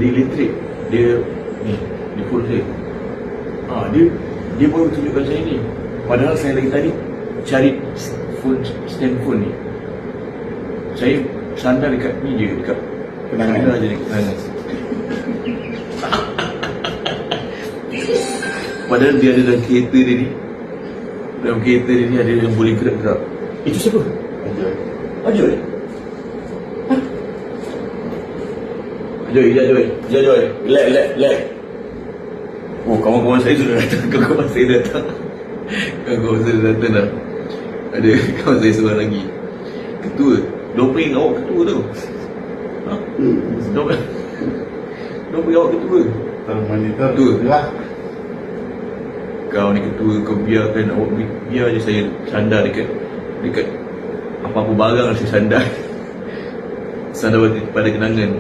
Dia elektrik. Dia phone saya. Dia baru tunjukkan saya ni. Padahal saya lagi tadi cari stand phone ni. Saya sandar dekat ni je, dekat kenangan je, kenangan. Padahal dia ada dalam kereta dia ni. Dalam kereta dia ni ada yang boleh gerak-gerak. Itu siapa? Ajoy. Ajoy. Relax. Oh, kawan-kawan saya sudah datang. Kawan-kawan saya datang dah. Ada kawan saya seorang lagi. Ketua. Diorang panggil awak ketua tu. Diorang panggil awak ketua. Ketua. Kau ni ketua, kau biar je saya sandar dekat apa-apa barang saya sandar. Sandar pada kenangan.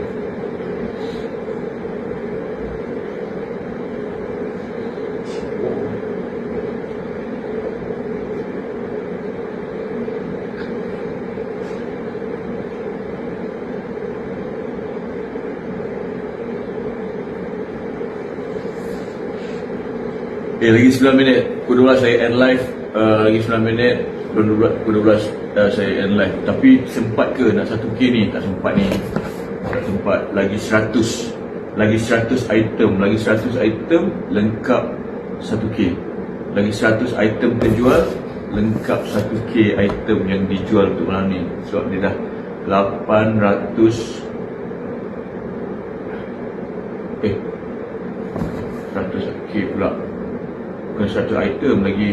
Lagi 9 minit. Pukul 12 saya end live. Lagi 9 minit. Pukul 12 saya end live. Tapi sempat ke nak 1K ni? Tak sempat ni. Tak sempat. Lagi 100 item. Lagi 100 item lengkap 1K. Lagi 100 item terjual lengkap 1K item yang dijual untuk malam ni. Sebab dia dah 100K pula. Bukan 100 item lagi.